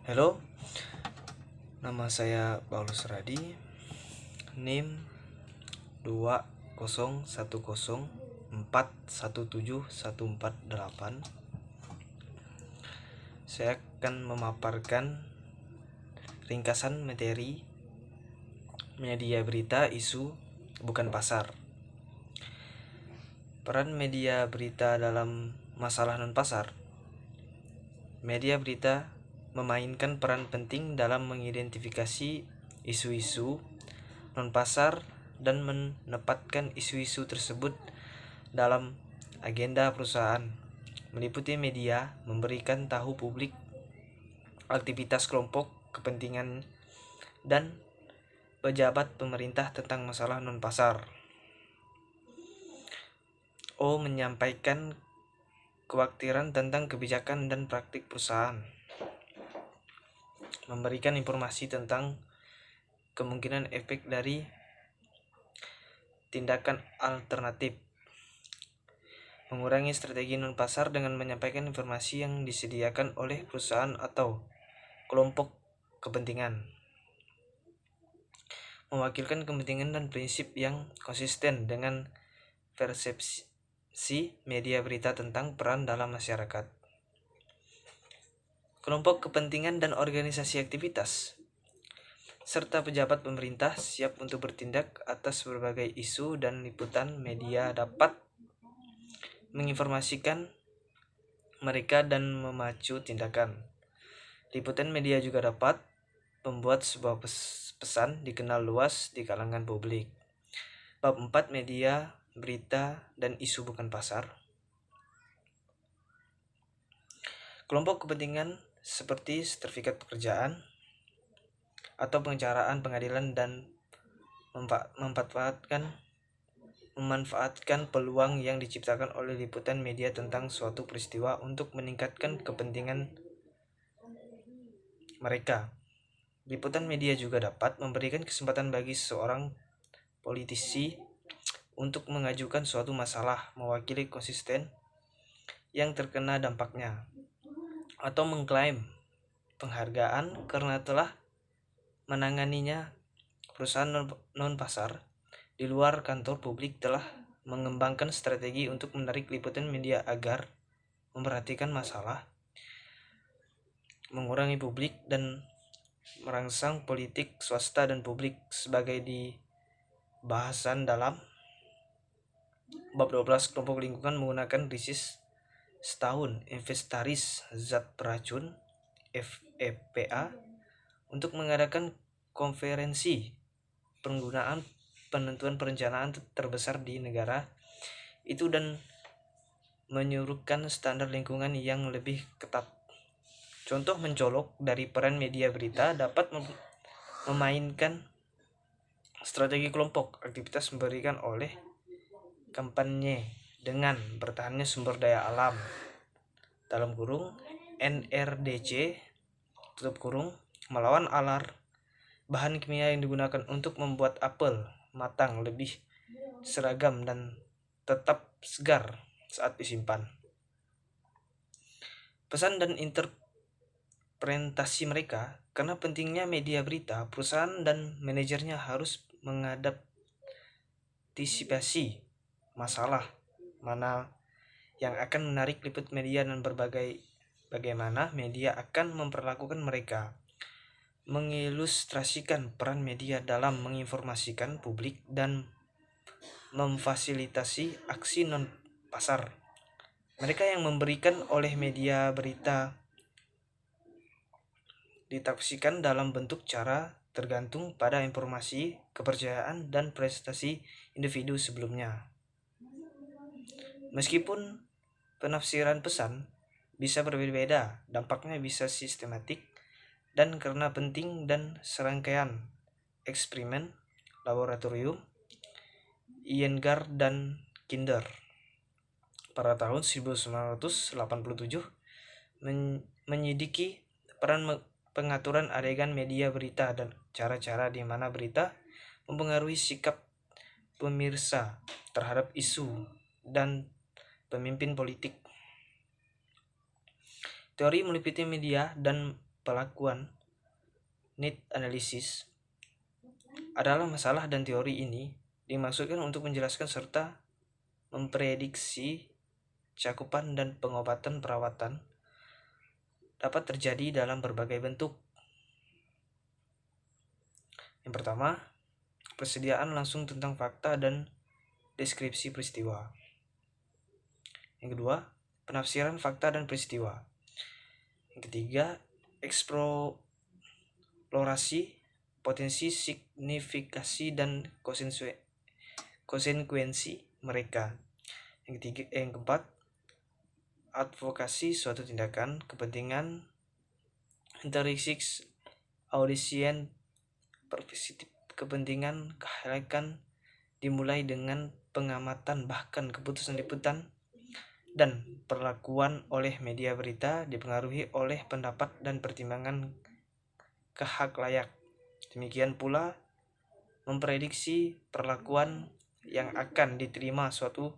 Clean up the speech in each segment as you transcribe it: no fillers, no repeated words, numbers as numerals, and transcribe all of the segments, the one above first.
Halo, nama saya Paulus Radi, NIM 20104171448. Saya akan memaparkan ringkasan materi media berita isu bukan pasar. Peran media berita dalam masalah non-pasar. Media berita memainkan peran penting dalam mengidentifikasi isu-isu non-pasar dan menempatkan isu-isu tersebut dalam agenda perusahaan. Meliputi media memberikan tahu publik aktivitas kelompok kepentingan dan pejabat pemerintah tentang masalah non-pasar. Menyampaikan kekhawatiran tentang kebijakan dan praktik perusahaan. Memberikan informasi tentang kemungkinan efek dari tindakan alternatif. Mengurangi strategi non-pasar dengan menyampaikan informasi yang disediakan oleh perusahaan atau kelompok kepentingan. Mewakilkan kepentingan dan prinsip yang konsisten dengan persepsi media berita tentang peran dalam masyarakat. Kelompok kepentingan dan organisasi aktivitas serta pejabat pemerintah siap untuk bertindak atas berbagai isu dan liputan media dapat menginformasikan mereka dan memacu tindakan. Liputan media juga dapat membuat sebuah pesan dikenal luas di kalangan publik. Bab 4 media, berita, dan isu bukan pasar. Kelompok kepentingan seperti sertifikat pekerjaan atau pengacaraan pengadilan dan memanfaatkan peluang yang diciptakan oleh liputan media tentang suatu peristiwa untuk meningkatkan kepentingan mereka. Liputan media juga dapat memberikan kesempatan bagi seorang politisi untuk mengajukan suatu masalah mewakili konsisten yang terkena dampaknya, atau mengklaim penghargaan karena telah menanganinya. Perusahaan non-pasar di luar kantor publik telah mengembangkan strategi untuk menarik liputan media agar memperhatikan masalah, mengurangi publik, dan merangsang politik swasta dan publik sebagai di bahasan dalam bab 12 kelompok lingkungan menggunakan risis setahun inventaris zat beracun FEPA untuk mengadakan konferensi penggunaan penentuan perencanaan terbesar di negara itu dan menyuruhkan standar lingkungan yang lebih ketat. Contoh mencolok dari peran media berita dapat memainkan strategi kelompok aktivitas memberikan oleh kampanye dengan bertahannya sumber daya alam dalam kurung NRDC tutup kurung melawan alar bahan kimia yang digunakan untuk membuat apel matang lebih seragam dan tetap segar saat disimpan. Pesan dan interpretasi mereka. Karena pentingnya media berita, perusahaan dan manajernya harus mengantisipasi masalah mana yang akan menarik liput media dan bagaimana media akan memperlakukan mereka. Mengilustrasikan peran media dalam menginformasikan publik dan memfasilitasi aksi non-pasar. Mereka yang memberikan oleh media berita ditafsirkan dalam bentuk cara tergantung pada informasi, kepercayaan, dan prestasi individu sebelumnya. Meskipun penafsiran pesan bisa berbeda, dampaknya bisa sistematik dan karena penting dan serangkaian eksperimen laboratorium Iyengar dan Kinder pada tahun 1987 menyelidiki peran pengaturan adegan media berita dan cara-cara di mana berita mempengaruhi sikap pemirsa terhadap isu dan pemimpin politik. Teori meliputi media dan pelakuan need analysis adalah masalah, dan teori ini dimaksudkan untuk menjelaskan serta memprediksi cakupan dan pengobatan perawatan dapat terjadi dalam berbagai bentuk. Yang pertama, persediaan langsung tentang fakta dan deskripsi peristiwa. Yang kedua, penafsiran fakta dan peristiwa. Yang ketiga, eksplorasi potensi, signifikasi, dan konsekuensi mereka. Yang keempat, advokasi suatu tindakan, kepentingan, interiksik, audisien, perspektif, kepentingan, kehalakan, dimulai dengan pengamatan bahkan keputusan liputan dan perlakuan oleh media berita dipengaruhi oleh pendapat dan pertimbangan kehak layak. Demikian pula memprediksi perlakuan yang akan diterima suatu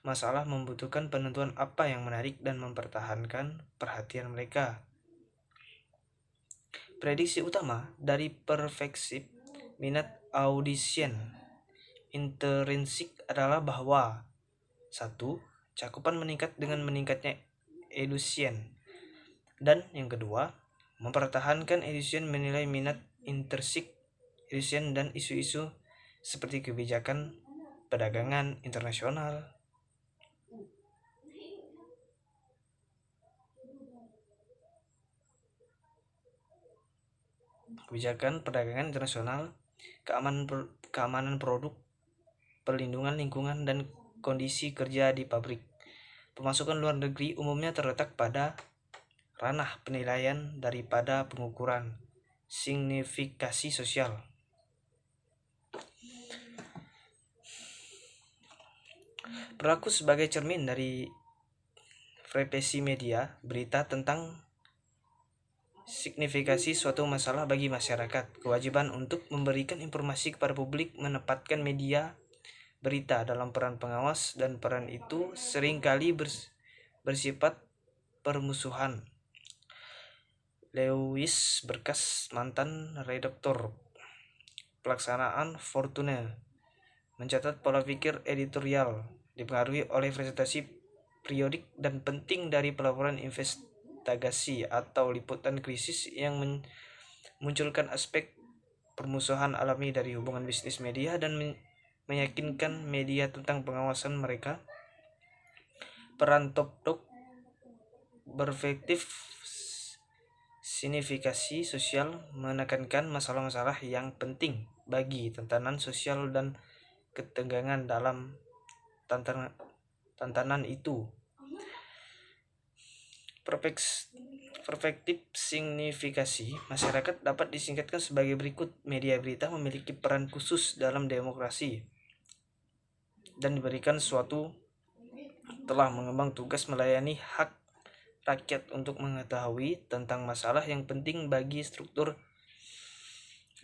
masalah membutuhkan penentuan apa yang menarik dan mempertahankan perhatian mereka. Prediksi utama dari perspektif minat audisien intrinsik adalah bahwa 1. Cakupan meningkat dengan meningkatnya audisien, dan yang kedua, mempertahankan audisien menilai minat intrinsik audisien dan isu-isu seperti kebijakan perdagangan internasional, keamanan produk, perlindungan lingkungan, dan kondisi kerja di pabrik. Pemasukan luar negeri umumnya terletak pada ranah penilaian daripada pengukuran signifikasi sosial. Berlaku sebagai cermin dari frekuensi media berita tentang signifikasi suatu masalah bagi masyarakat. Kewajiban untuk memberikan informasi kepada publik menempatkan media berita dalam peran pengawas, dan peran itu seringkali bersifat permusuhan. Lewis Berkas, mantan redaktor pelaksanaan Fortune, mencatat pola pikir editorial dipengaruhi oleh presentasi periodik dan penting dari pelaporan investigasi atau liputan krisis yang memunculkan aspek permusuhan alami dari hubungan bisnis media dan meyakinkan media tentang pengawasan mereka. Peran top-down berefektif signifikasi sosial menekankan masalah-masalah yang penting bagi tatanan sosial dan ketegangan dalam tantangan itu. Perspektif signifikasi masyarakat dapat disingkatkan sebagai berikut. Media berita memiliki peran khusus dalam demokrasi dan diberikan telah mengembang tugas melayani hak rakyat untuk mengetahui tentang masalah yang penting bagi struktur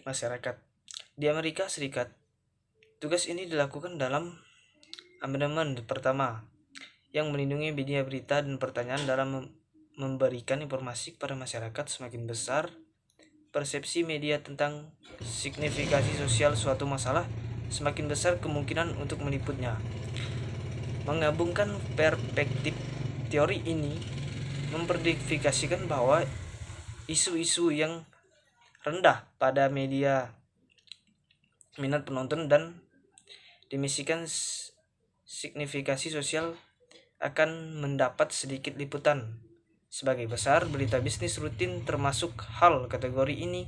masyarakat. Di Amerika Serikat, tugas ini dilakukan dalam Amandemen pertama yang melindungi media berita dan pertanyaan dalam memberikan informasi kepada masyarakat. Semakin besar persepsi media tentang signifikasi sosial suatu masalah, semakin besar kemungkinan untuk meliputnya. Menggabungkan perspektif teori ini memperdifikasikan bahwa isu-isu yang rendah pada media minat penonton dan dimisikan signifikasi sosial akan mendapat sedikit liputan. Sebagai besar berita bisnis rutin termasuk hal kategori ini.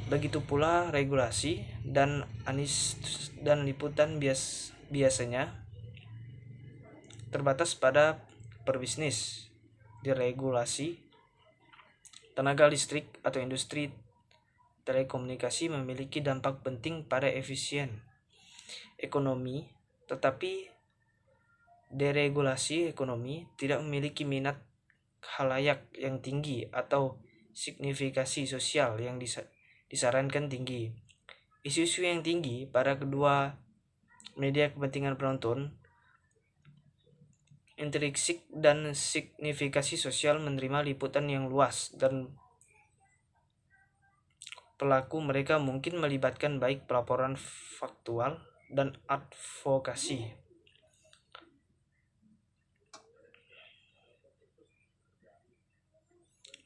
Begitu pula regulasi dan liputan biasanya terbatas pada perbisnis. Diregulasi tenaga listrik atau industri telekomunikasi memiliki dampak penting pada efisien ekonomi, tetapi deregulasi ekonomi tidak memiliki minat khalayak yang tinggi atau signifikasi sosial yang disarankan tinggi. Isu-isu yang tinggi pada kedua media kepentingan penonton intrinsik dan signifikasi sosial menerima liputan yang luas, dan pelaku mereka mungkin melibatkan baik pelaporan faktual dan advokasi.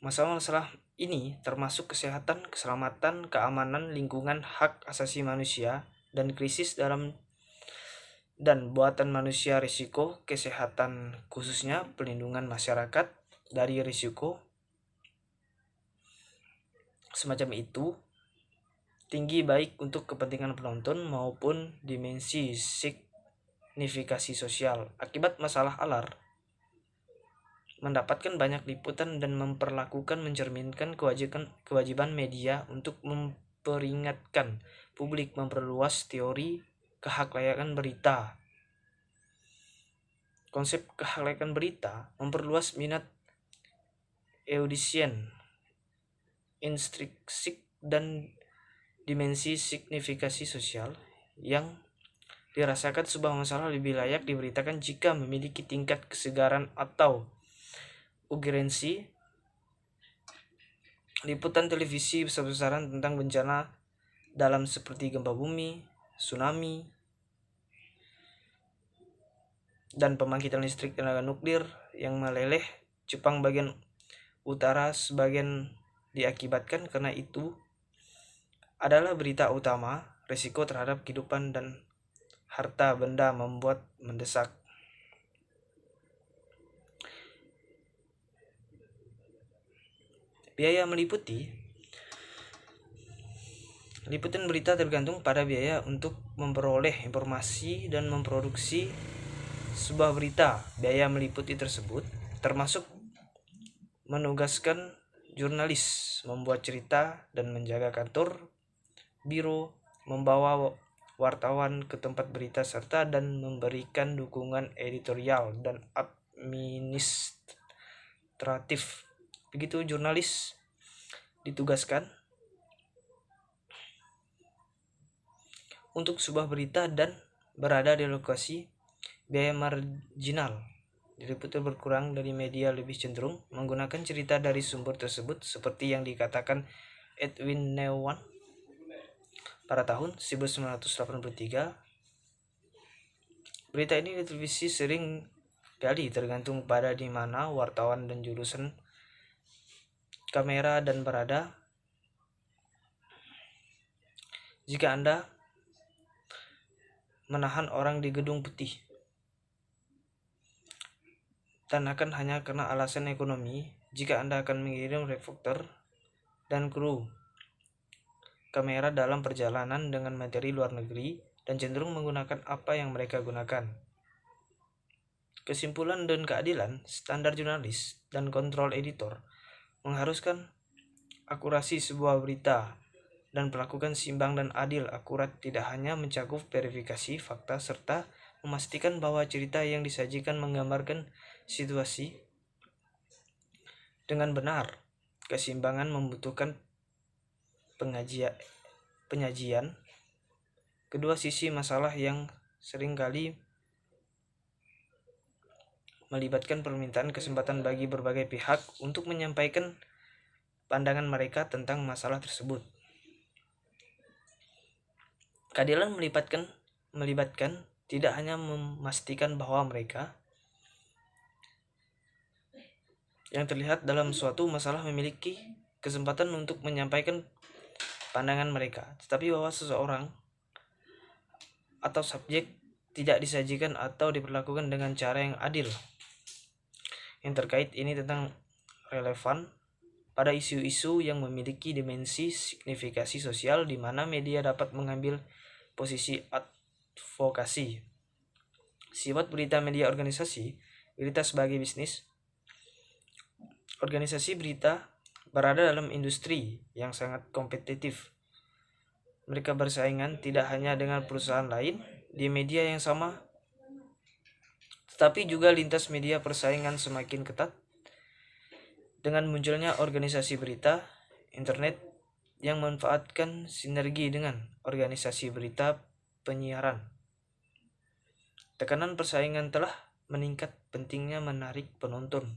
Masalah-masalah ini termasuk kesehatan, keselamatan, keamanan, lingkungan, hak asasi manusia, dan krisis dalam dan buatan manusia, risiko kesehatan khususnya pelindungan masyarakat dari risiko semacam itu tinggi baik untuk kepentingan penonton maupun dimensi signifikasi sosial. Akibat masalah alar mendapatkan banyak liputan dan mencerminkan kewajiban media untuk memperingatkan publik, memperluas teori kehaklayan berita. Konsep kehaklayan berita memperluas minat audien, intrinsik dan dimensi signifikasi sosial yang dirasakan sebuah masalah lebih layak diberitakan jika memiliki tingkat kesegaran atau urgensi. Liputan televisi besar-besaran tentang bencana dalam seperti gempa bumi, tsunami, dan pembangkitan listrik tenaga nuklir yang meleleh Jepang bagian utara sebagian diakibatkan karena itu adalah berita utama. Risiko terhadap kehidupan dan harta benda membuat mendesak. Biaya meliputi. Liputan berita tergantung pada biaya untuk memperoleh informasi dan memproduksi sebuah berita. Biaya meliputi tersebut termasuk menugaskan jurnalis, membuat cerita, dan menjaga kantor, biro, membawa wartawan ke tempat berita, serta dan memberikan dukungan editorial dan administratif. Begitu jurnalis ditugaskan untuk sebuah berita dan berada di lokasi. Biaya marginal liputan berkurang dari media lebih cenderung menggunakan cerita dari sumber tersebut, seperti yang dikatakan Edwin Newan pada tahun 1983. Berita ini di televisi sering kali tergantung pada di mana wartawan dan jurusan kamera dan berada. Jika Anda menahan orang di gedung putih dan akan hanya karena alasan ekonomi, jika Anda akan mengirim reporter dan kru kamera dalam perjalanan dengan materi luar negeri dan cenderung menggunakan apa yang mereka gunakan. Kesimpulan dan keadilan, standar jurnalis dan kontrol editor mengharuskan akurasi sebuah berita dan perlakukan seimbang dan adil. Akurat tidak hanya mencakup verifikasi fakta serta memastikan bahwa cerita yang disajikan menggambarkan situasi dengan benar. Keseimbangan membutuhkan penyajian kedua sisi masalah yang seringkali melibatkan permintaan kesempatan bagi berbagai pihak untuk menyampaikan pandangan mereka tentang masalah tersebut. Keadilan melibatkan tidak hanya memastikan bahwa mereka yang terlihat dalam suatu masalah memiliki kesempatan untuk menyampaikan pandangan mereka, tetapi bahwa seseorang atau subjek tidak disajikan atau diperlakukan dengan cara yang adil. Yang terkait ini tentang relevan pada isu-isu yang memiliki dimensi signifikasi sosial di mana media dapat mengambil posisi advokasi. Sifat berita media organisasi. Berita sebagai bisnis. Organisasi berita berada dalam industri yang sangat kompetitif. Mereka bersaingan tidak hanya dengan perusahaan lain di media yang sama, tetapi juga lintas media. Persaingan semakin ketat dengan munculnya organisasi berita internet yang memanfaatkan sinergi dengan organisasi berita penyiaran. Tekanan persaingan telah meningkat pentingnya menarik penonton.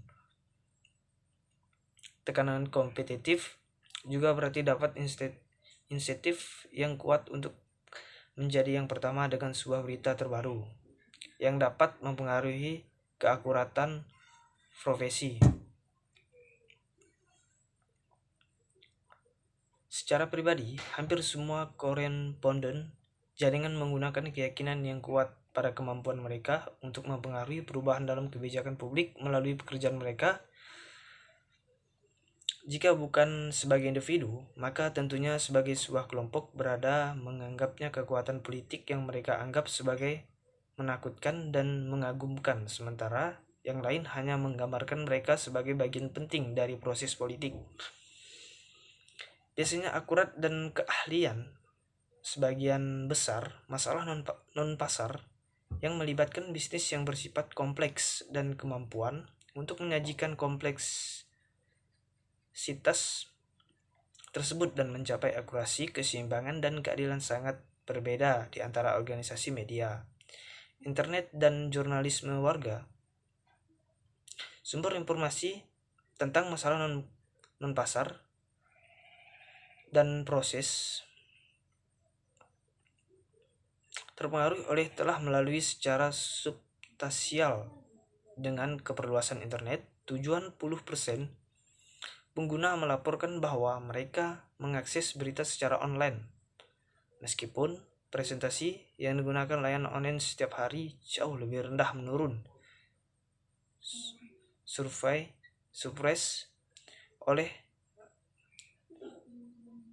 Tekanan kompetitif juga berarti dapat insentif yang kuat untuk menjadi yang pertama dengan sebuah berita terbaru yang dapat mempengaruhi keakuratan profesi. Secara pribadi, hampir semua koresponden jaringan menggunakan keyakinan yang kuat pada kemampuan mereka untuk mempengaruhi perubahan dalam kebijakan publik melalui pekerjaan mereka. Jika bukan sebagai individu, maka tentunya sebagai sebuah kelompok berada menganggapnya kekuatan politik yang mereka anggap sebagai menakutkan dan mengagumkan, sementara yang lain hanya menggambarkan mereka sebagai bagian penting dari proses politik. Biasanya akurat dan keahlian sebagian besar masalah non-pasar yang melibatkan bisnis yang bersifat kompleks dan kemampuan untuk menyajikan kompleksitas tersebut dan mencapai akurasi, keseimbangan, dan keadilan sangat berbeda di antara organisasi media, internet, dan jurnalisme warga. Sumber informasi tentang masalah non-pasar dan proses terpengaruh oleh telah melalui secara substansial dengan keperluasan internet. Tujuan 10% pengguna melaporkan bahwa mereka mengakses berita secara online, meskipun presentasi yang digunakan layanan online setiap hari jauh lebih rendah menurun. Survei oleh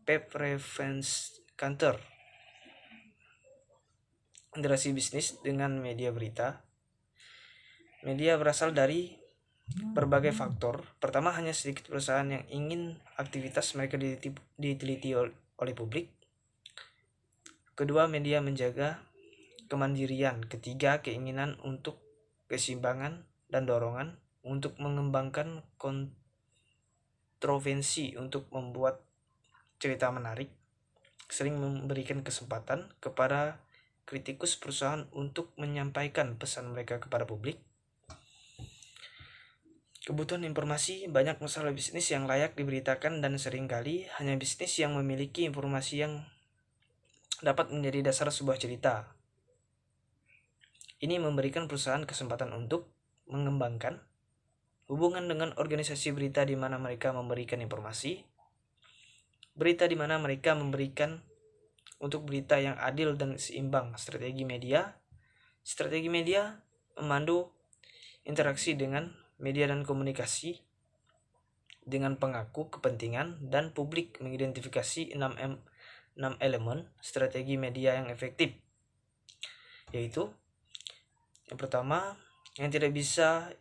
Preference Counter, interaksi bisnis dengan media berita. Media berasal dari berbagai faktor. Pertama, hanya sedikit perusahaan yang ingin aktivitas mereka diteliti oleh publik. Kedua, media menjaga kemandirian. Ketiga, keinginan untuk keseimbangan dan dorongan untuk mengembangkan kontroversi untuk membuat cerita menarik, sering memberikan kesempatan kepada kritikus perusahaan untuk menyampaikan pesan mereka kepada publik. Kebutuhan informasi, banyak masalah bisnis yang layak diberitakan dan seringkali hanya bisnis yang memiliki informasi yang dapat menjadi dasar sebuah cerita. Ini memberikan perusahaan kesempatan untuk mengembangkan hubungan dengan organisasi berita di mana mereka memberikan informasi, berita di mana mereka memberikan untuk berita yang adil dan seimbang. Strategi media memandu interaksi dengan media dan komunikasi dengan pengakui kepentingan dan publik mengidentifikasi 6 elemen strategi media yang efektif, yaitu yang pertama, yang tidak bisa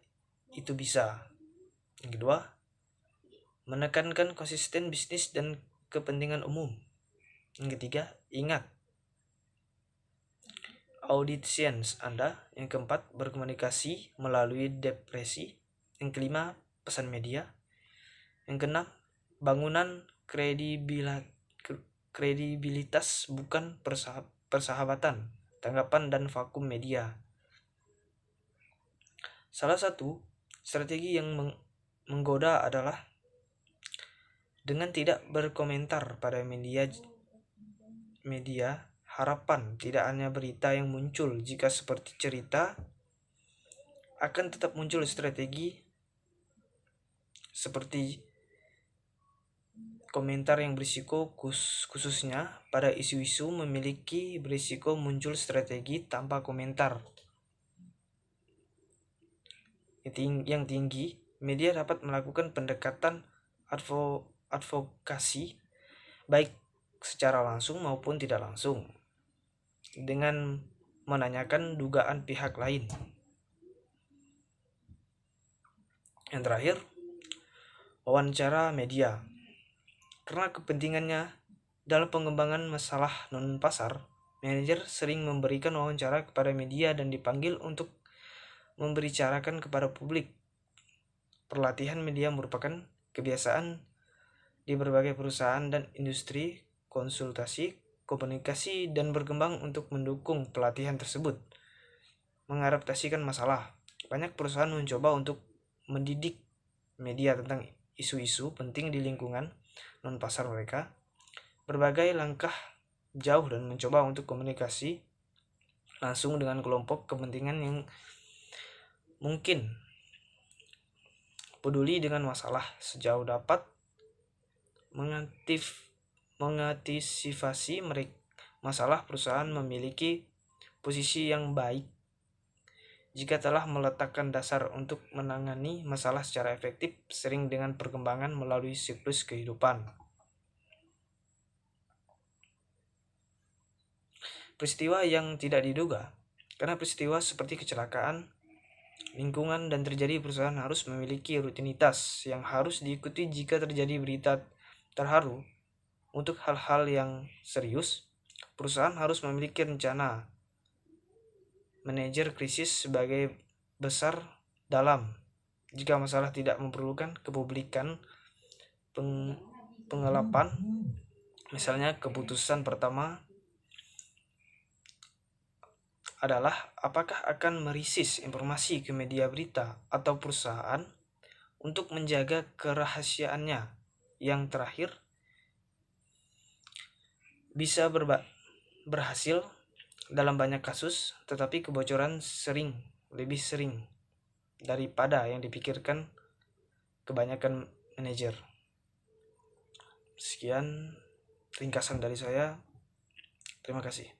itu bisa. Yang kedua, menekankan konsisten bisnis dan kepentingan umum. Yang ketiga, ingat audience Anda. Yang keempat, berkomunikasi melalui depresi. Yang kelima, pesan media. Yang keenam, bangunan kredibilitas bukan persahabatan, tanggapan dan vakum media. Salah satu strategi yang menggoda adalah dengan tidak berkomentar pada media harapan tidak hanya berita yang muncul. Jika seperti cerita, akan tetap muncul strategi seperti komentar yang berisiko, khususnya pada isu-isu memiliki berisiko muncul strategi tanpa komentar yang tinggi. Media dapat melakukan pendekatan advokasi baik secara langsung maupun tidak langsung dengan menanyakan dugaan pihak lain. Yang terakhir, wawancara media. Karena kepentingannya dalam pengembangan masalah non-pasar, manajer sering memberikan wawancara kepada media dan dipanggil untuk membicarakan kepada publik. Pelatihan media merupakan kebiasaan di berbagai perusahaan dan industri. Konsultasi, komunikasi, dan berkembang untuk mendukung pelatihan tersebut. Mengadaptasikan masalah. banyak perusahaan mencoba untuk mendidik media tentang isu-isu penting di lingkungan non-pasar mereka. Berbagai langkah jauh dan mencoba untuk komunikasi langsung dengan kelompok kepentingan yang mungkin peduli dengan masalah sejauh dapat mengantisipasi masalah. Perusahaan memiliki posisi yang baik jika telah meletakkan dasar untuk menangani masalah secara efektif, sering dengan perkembangan melalui siklus kehidupan. Peristiwa yang tidak diduga. Karena peristiwa seperti kecelakaan lingkungan dan terjadi, perusahaan harus memiliki rutinitas yang harus diikuti. Jika terjadi berita terharu untuk hal-hal yang serius, perusahaan harus memiliki rencana manajer krisis sebagai besar dalam. Jika masalah tidak memerlukan kepublikan pengelapan, misalnya keputusan pertama adalah apakah akan merisis informasi ke media berita atau perusahaan untuk menjaga kerahasiaannya. Yang terakhir bisa berhasil dalam banyak kasus, tetapi kebocoran lebih sering daripada yang dipikirkan kebanyakan manajer. Sekian ringkasan dari saya. Terima kasih.